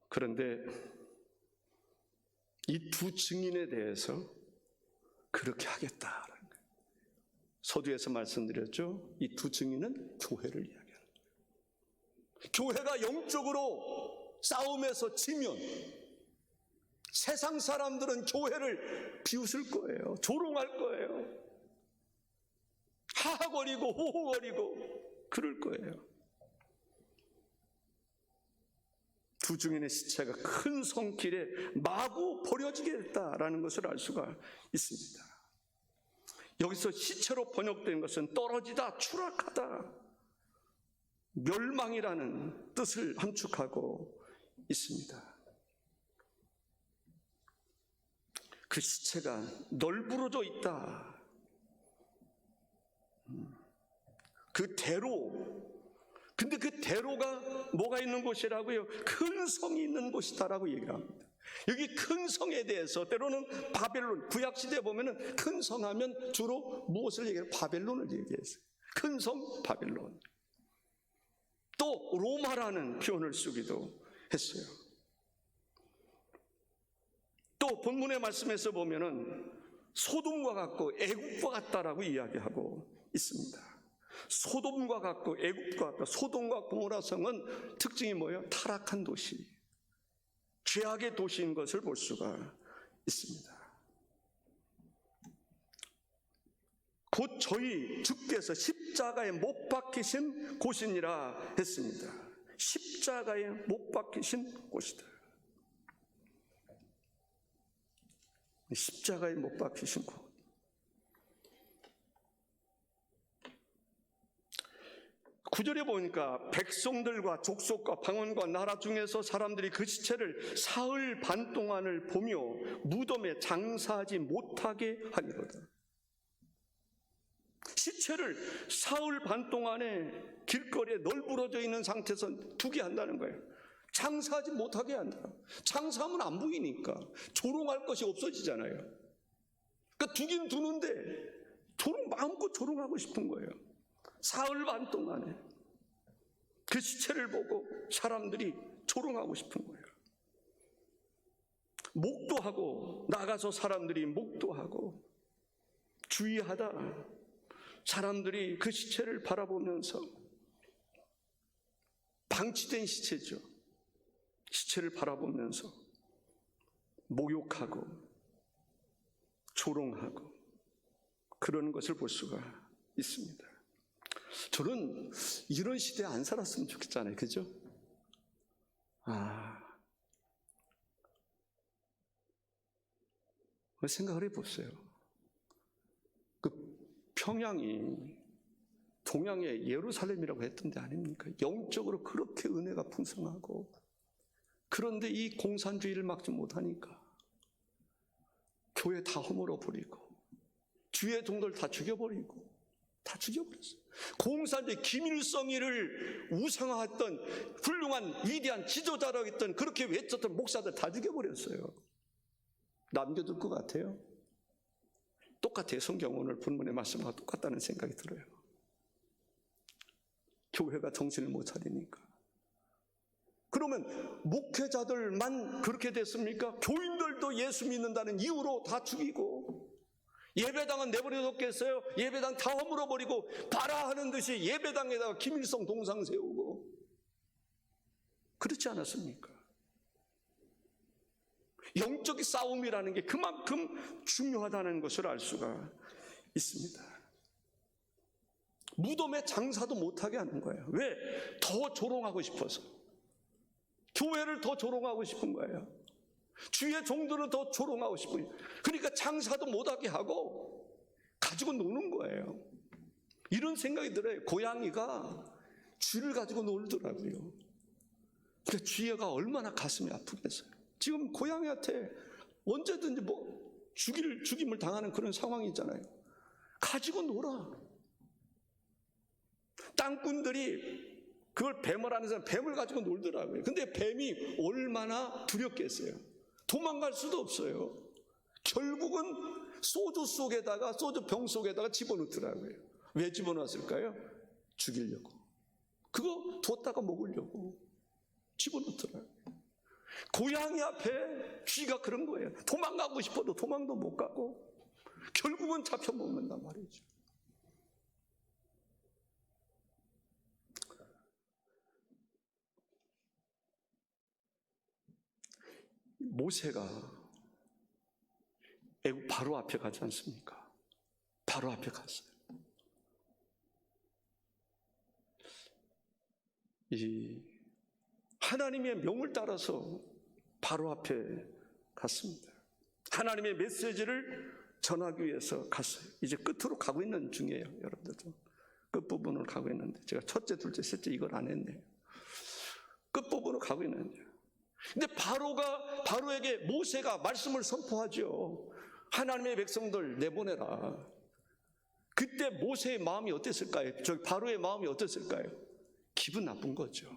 그런데 이 두 증인에 대해서 그렇게 하겠다라는 거예요. 서두에서 말씀드렸죠. 이 두 증인은 교회를 이야기하는 거예요. 교회가 영적으로 싸움에서 지면 세상 사람들은 교회를 비웃을 거예요. 조롱할 거예요. 하하거리고 호호거리고 그럴 거예요. 두 증인의 시체가 큰 성길에 마구 버려지게 됐다라는 것을 알 수가 있습니다. 여기서 시체로 번역된 것은 떨어지다, 추락하다, 멸망이라는 뜻을 함축하고 있습니다. 그 시체가 널브러져 있다. 그 대로, 근데 그 대로가 뭐가 있는 곳이라고요? 큰 성이 있는 곳이다라고 얘기를 합니다. 여기 큰 성에 대해서 때로는 바벨론, 구약시대에 보면은 큰 성 하면 주로 무엇을 얘기해요? 바벨론을 얘기했어요. 큰 성 바벨론. 또 로마라는 표현을 쓰기도 했어요. 또 본문의 말씀에서 보면은 소돔과 같고 애국과 같다라고 이야기하고 있습니다. 소돔과 같고 애국과 같다. 소돔과 고모라 성은 특징이 뭐예요? 타락한 도시, 죄악의 도시인 것을 볼 수가 있습니다. 곧 저희 주께서 십자가에 못 박히신 곳이니라 했습니다. 십자가에 못 박히신 곳이다. 십자가에 못 박히신 곳. 구절에 보니까 백성들과 족속과 방언과 나라 중에서 사람들이 그 시체를 사흘 반 동안을 보며 무덤에 장사하지 못하게 하리로다. 시체를 사흘 반 동안에 길거리에 널브러져 있는 상태에서 두게 한다는 거예요. 장사하지 못하게 한다. 장사하면 안 보이니까 조롱할 것이 없어지잖아요. 그러니까 두긴 두는데 마음껏 조롱하고 싶은 거예요. 사흘 반 동안에 그 시체를 보고 사람들이 조롱하고 싶은 거예요. 목도하고, 나가서 사람들이 목도하고 주의하다 사람들이 그 시체를 바라보면서, 방치된 시체죠. 시체를 바라보면서 목욕하고 조롱하고 그러는 것을 볼 수가 있습니다. 저는 이런 시대에 안 살았으면 좋겠잖아요. 그죠? 생각을 해보세요. 그 평양이 동양의 예루살렘이라고 했던 데 아닙니까? 영적으로 그렇게 은혜가 풍성하고, 그런데 이 공산주의를 막지 못하니까 교회 다 허물어버리고 주의 종들 다 죽여버렸어요. 공산주의 김일성이를 우상화했던 훌륭한 위대한 지도자라고 했던, 그렇게 외쳤던 목사들 다 죽여버렸어요. 남겨둘 것 같아요? 똑같아요. 성경 오늘 본문의 말씀과 똑같다는 생각이 들어요. 교회가 정신을 못 차리니까. 그러면 목회자들만 그렇게 됐습니까? 교인들도 예수 믿는다는 이유로 다 죽이고, 예배당은 내버려뒀겠어요? 예배당 다 허물어버리고 봐라 하는 듯이 예배당에다가 김일성 동상 세우고, 그렇지 않았습니까? 영적 싸움이라는 게 그만큼 중요하다는 것을 알 수가 있습니다. 무덤에 장사도 못하게 하는 거예요. 왜? 더 조롱하고 싶어서. 교회를 더 조롱하고 싶은 거예요. 주의 종들을 더 조롱하고 싶은 거예요. 그러니까 장사도 못하게 하고 가지고 노는 거예요. 이런 생각이 들어요. 고양이가 쥐를 가지고 놀더라고요. 근데 쥐가 얼마나 가슴이 아프겠어요. 지금 고양이한테 언제든지 죽임을 당하는 그런 상황이잖아요. 가지고 놀아. 땅꾼들이 그걸 뱀을 하는 사람, 뱀을 가지고 놀더라고요. 근데 뱀이 얼마나 두렵겠어요. 도망갈 수도 없어요. 결국은 소주병 속에다가 집어넣더라고요. 왜 집어넣었을까요? 죽이려고. 그거 뒀다가 먹으려고 집어넣더라고요. 고양이 앞에 쥐가 그런 거예요. 도망가고 싶어도 도망도 못 가고 결국은 잡혀 먹는단 말이죠. 모세가 애국 바로 앞에 가지 않습니까? 바로 앞에 갔어요. 이 하나님의 명을 따라서 바로 앞에 갔습니다. 하나님의 메시지를 전하기 위해서 갔어요. 이제 끝으로 가고 있는 중이에요. 여러분들 끝부분으로 가고 있는데, 제가 첫째, 둘째, 셋째 이걸 안 했네요. 끝부분으로 가고 있는데, 근데 바로에게 모세가 말씀을 선포하죠. 하나님의 백성들 내보내라. 그때 모세의 마음이 어땠을까요? 바로의 마음이 어땠을까요? 기분 나쁜 거죠.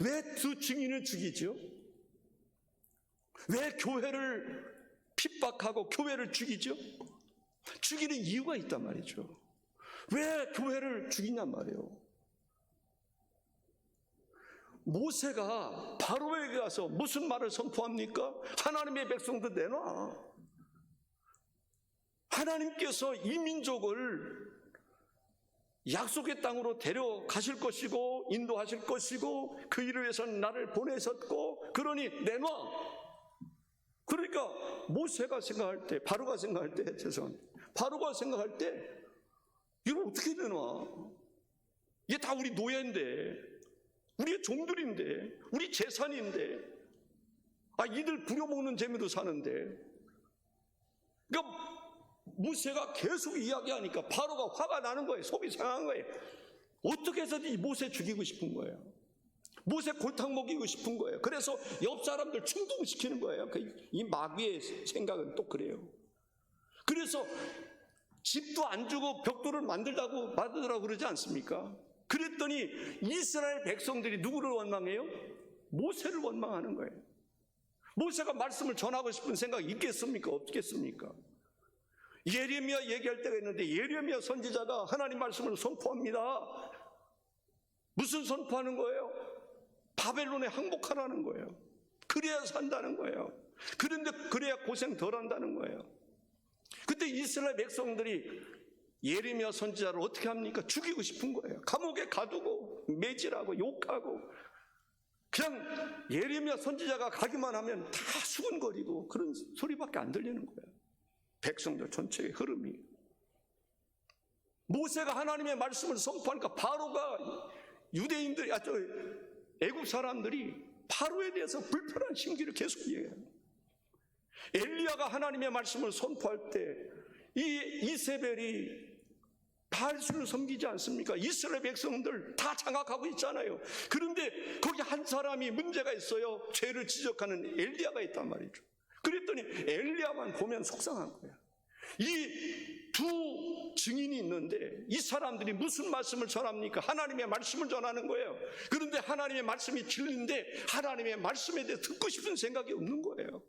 왜 두 증인을 죽이죠? 왜 교회를 핍박하고 교회를 죽이죠? 죽이는 이유가 있단 말이죠. 왜 교회를 죽이냔 말이에요. 모세가 바로에게 가서 무슨 말을 선포합니까? 하나님의 백성들 내놔. 하나님께서 이 민족을 약속의 땅으로 데려가실 것이고 인도하실 것이고 그 일을 위해서 나를 보내셨고, 그러니 내놔. 그러니까 모세가 생각할 때, 바로가 생각할 때, 바로가 생각할 때 이걸 어떻게 내놔? 이게 다 우리 노예인데, 우리의 종들인데, 우리 재산인데, 이들 부려먹는 재미로 사는데. 그러니까 모세가 계속 이야기하니까 바로가 화가 나는 거예요. 속이 상한 거예요. 어떻게 해서든 이 모세 죽이고 싶은 거예요. 모세 골탕 먹이고 싶은 거예요. 그래서 옆 사람들 충동시키는 거예요. 이 마귀의 생각은 또 그래요. 그래서 집도 안 주고 벽돌을 만들라고 그러지 않습니까? 그랬더니 이스라엘 백성들이 누구를 원망해요? 모세를 원망하는 거예요. 모세가 말씀을 전하고 싶은 생각이 있겠습니까? 없겠습니까? 예레미야 얘기할 때가 있는데, 예레미야 선지자가 하나님 말씀을 선포합니다. 무슨 선포하는 거예요? 바벨론에 항복하라는 거예요. 그래야 산다는 거예요. 그런데 그래야 고생 덜 한다는 거예요. 그때 이스라엘 백성들이 예레미야 선지자를 어떻게 합니까? 죽이고 싶은 거예요. 감옥에 가두고 매질하고 욕하고, 그냥 예레미야 선지자가 가기만 하면 다 수근거리고 그런 소리밖에 안 들리는 거예요. 백성들 전체의 흐름이. 모세가 하나님의 말씀을 선포하니까 바로가 유대인들이, 애굽 사람들이 바로에 대해서 불편한 심기를 계속 이해해요. 엘리야가 하나님의 말씀을 선포할 때 이 이세벨이 바알신을 섬기지 않습니까? 이스라엘 백성들 다 장악하고 있잖아요. 그런데 거기 한 사람이 문제가 있어요. 죄를 지적하는 엘리야가 있단 말이죠. 그랬더니 엘리야만 보면 속상한 거예요. 이 두 증인이 있는데 이 사람들이 무슨 말씀을 전합니까? 하나님의 말씀을 전하는 거예요. 그런데 하나님의 말씀이 들리는데 하나님의 말씀에 대해 듣고 싶은 생각이 없는 거예요.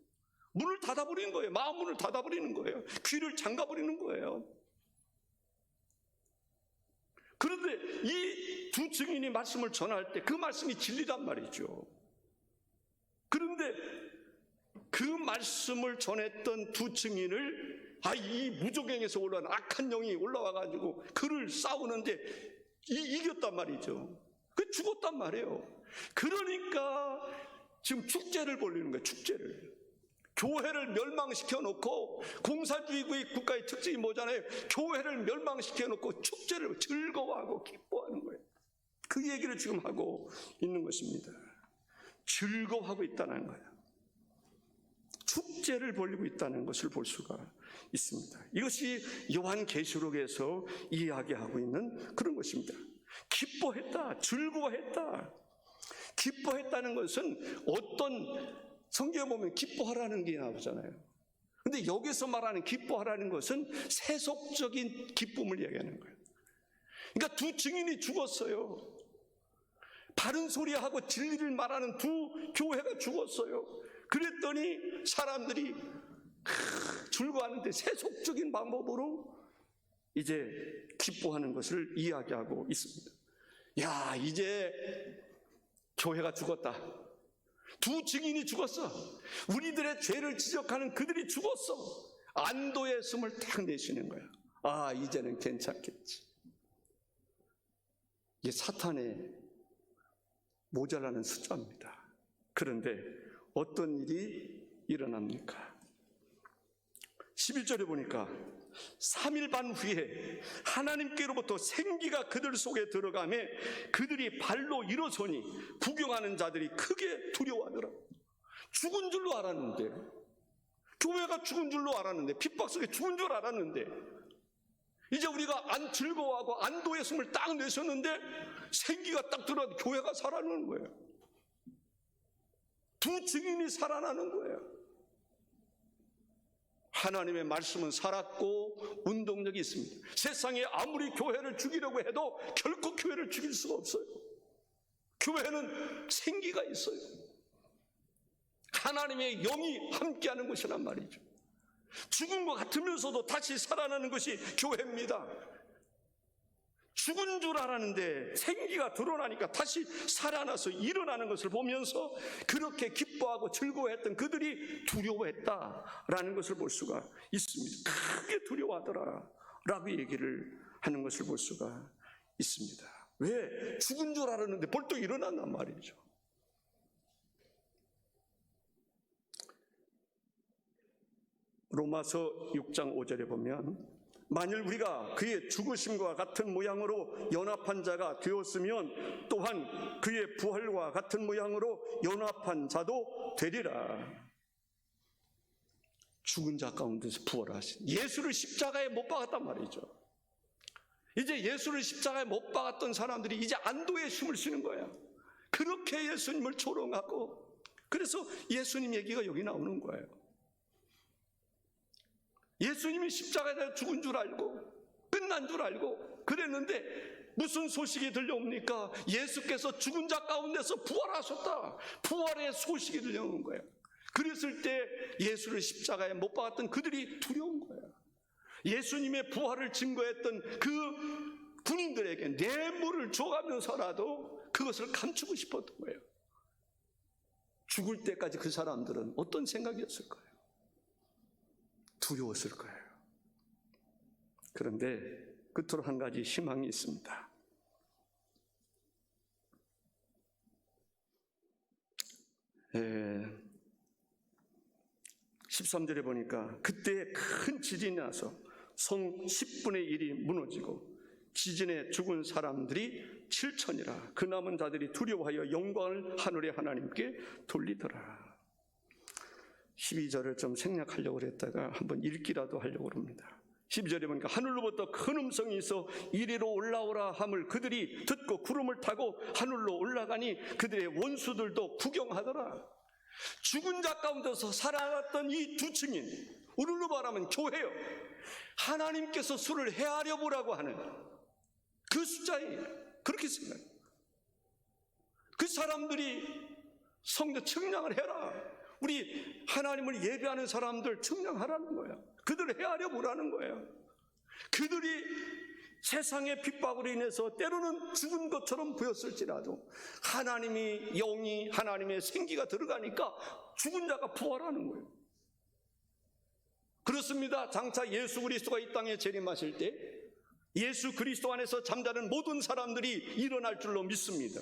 문을 닫아버리는 거예요. 마음 문을 닫아버리는 거예요. 귀를 잠가버리는 거예요. 그런데 이 두 증인이 말씀을 전할 때 그 말씀이 진리란 말이죠. 그런데 그 말씀을 전했던 두 증인을 이 무조갱에서 올라온 악한 영이 올라와가지고 그를 싸우는데 이겼단 말이죠. 그 죽었단 말이에요. 그러니까 지금 축제를 벌리는 거예요. 축제를. 교회를 멸망시켜 놓고, 공산주의 국가의 특징이 뭐잖아요. 교회를 멸망시켜 놓고 축제를 즐거워하고 기뻐하는 거예요. 그 얘기를 지금 하고 있는 것입니다. 즐거워하고 있다는 거예요. 축제를 벌이고 있다는 것을 볼 수가 있습니다. 이것이 요한계시록에서 이야기하고 있는 그런 것입니다. 기뻐했다, 즐거워했다. 기뻐했다는 것은 어떤, 성경에 보면 기뻐하라는 게 나오잖아요. 근데 여기서 말하는 기뻐하라는 것은 세속적인 기쁨을 얘기하는 거예요. 그러니까 두 증인이 죽었어요. 바른 소리하고 진리를 말하는 두 교회가 죽었어요. 그랬더니 사람들이 즐거워하는데 세속적인 방법으로 이제 기뻐하는 것을 이야기하고 있습니다. 야, 이제 교회가 죽었다. 두 증인이 죽었어. 우리들의 죄를 지적하는 그들이 죽었어. 안도의 숨을 탁 내쉬는 거야. 이제는 괜찮겠지. 이게 사탄의 모자라는 숫자입니다. 그런데 어떤 일이 일어납니까? 11절에 보니까 3일 반 후에 하나님께로부터 생기가 그들 속에 들어가매 그들이 발로 일어서니 구경하는 자들이 크게 두려워하더라. 죽은 줄로 알았는데, 교회가 죽은 줄로 알았는데, 핍박 속에 죽은 줄 알았는데, 이제 우리가 즐거워하고 안도의 숨을 딱 내셨는데 생기가 딱 들어와도 교회가 살아나는 거예요. 두 증인이 살아나는 거예요. 하나님의 말씀은 살았고 운동력이 있습니다. 세상에 아무리 교회를 죽이려고 해도 결코 교회를 죽일 수가 없어요. 교회는 생기가 있어요. 하나님의 영이 함께하는 것이란 말이죠. 죽은 것 같으면서도 다시 살아나는 것이 교회입니다. 죽은 줄 알았는데 생기가 드러나니까 다시 살아나서 일어나는 것을 보면서 그렇게 기뻐하고 즐거워했던 그들이 두려워했다라는 것을 볼 수가 있습니다. 크게 두려워하더라 라고 얘기를 하는 것을 볼 수가 있습니다. 왜? 죽은 줄 알았는데 벌떡 일어난단 말이죠. 로마서 6장 5절에 보면 만일 우리가 그의 죽으심과 같은 모양으로 연합한 자가 되었으면 또한 그의 부활과 같은 모양으로 연합한 자도 되리라. 죽은 자 가운데서 부활하신 예수를 십자가에 못 박았단 말이죠. 이제 예수를 십자가에 못 박았던 사람들이 이제 안도의 숨을 쉬는 거야. 그렇게 예수님을 조롱하고, 그래서 예수님 얘기가 여기 나오는 거예요. 예수님이 십자가에 죽은 줄 알고 끝난 줄 알고 그랬는데 무슨 소식이 들려옵니까? 예수께서 죽은 자 가운데서 부활하셨다. 부활의 소식이 들려오는 거예요. 그랬을 때 예수를 십자가에 못 박았던 그들이 두려운 거예요. 예수님의 부활을 증거했던 그 군인들에게 뇌물을 줘가면서라도 그것을 감추고 싶었던 거예요. 죽을 때까지 그 사람들은 어떤 생각이었을까요? 두려웠을 거예요. 그런데 끝으로 한 가지 희망이 있습니다. 예, 13절에 보니까 그때 큰 지진이 나서 성 10분의 1이 무너지고 지진에 죽은 사람들이 7천이라. 그 남은 자들이 두려워하여 영광을 하늘의 하나님께 돌리더라. 12절을 좀 생략하려고 그랬다가 한번 읽기라도 하려고 합니다. 12절에 보니까 하늘로부터 큰 음성이 있어 이리로 올라오라 함을 그들이 듣고 구름을 타고 하늘로 올라가니 그들의 원수들도 구경하더라. 죽은 자 가운데서 살아났던 이 두 증인, 우리로 말하면 교회요, 하나님께서 수를 헤아려 보라고 하는 그 숫자예요. 그렇게 생각해요. 그 사람들이 성도 측량을 해라. 우리 하나님을 예배하는 사람들 측량하라는 거야. 그들을 헤아려 보라는 거예요. 그들이 세상의 핍박으로 인해서 때로는 죽은 것처럼 보였을지라도 하나님이, 영이, 하나님의 생기가 들어가니까 죽은 자가 부활하는 거예요. 그렇습니다. 장차 예수 그리스도가 이 땅에 재림하실 때 예수 그리스도 안에서 잠자는 모든 사람들이 일어날 줄로 믿습니다.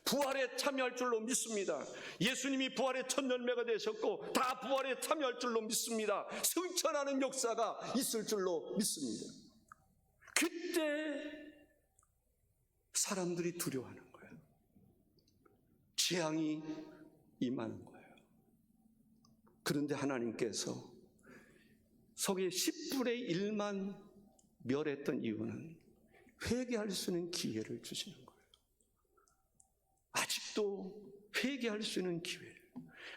부활에 참여할 줄로 믿습니다. 예수님이 부활의 첫 열매가 되셨고 다 부활에 참여할 줄로 믿습니다. 승천하는 역사가 있을 줄로 믿습니다. 그때 사람들이 두려워하는 거예요. 재앙이 임하는 거예요. 그런데 하나님께서 석의 10분의 1만 멸했던 이유는 회개할 수 있는 기회를 주시는 거예요. 아직도 회개할 수 있는 기회,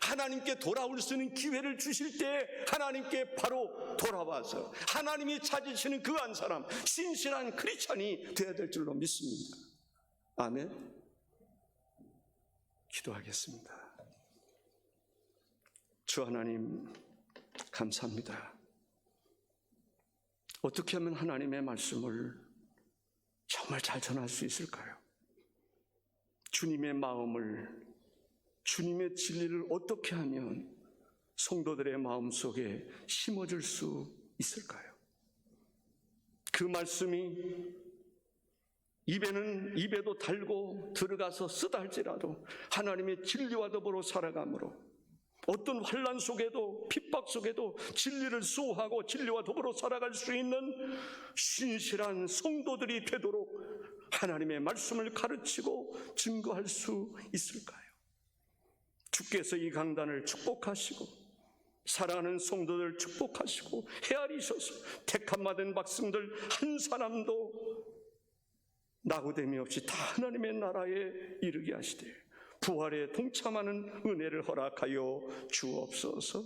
하나님께 돌아올 수 있는 기회를 주실 때 하나님께 바로 돌아와서 하나님이 찾으시는 그 한 사람, 신실한 크리스찬이 되어야 될 줄로 믿습니다. 아멘. 기도하겠습니다. 주 하나님 감사합니다. 어떻게 하면 하나님의 말씀을 정말 잘 전할 수 있을까요? 주님의 마음을, 주님의 진리를 어떻게 하면 성도들의 마음속에 심어줄 수 있을까요? 그 말씀이 입에도 달고 들어가서 쓰다 할지라도 하나님의 진리와 더불어 살아감으로 어떤 환난 속에도 핍박 속에도 진리를 수호하고 진리와 더불어 살아갈 수 있는 신실한 성도들이 되도록 하나님의 말씀을 가르치고 증거할 수 있을까요? 주께서 이 강단을 축복하시고 사랑하는 성도들 축복하시고 헤아리셔서 택함 받은 백성들 한 사람도 낙오됨이 없이 다 하나님의 나라에 이르게 하시되 부활에 동참하는 은혜를 허락하여 주옵소서.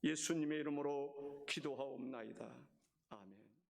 예수님의 이름으로 기도하옵나이다. 아멘.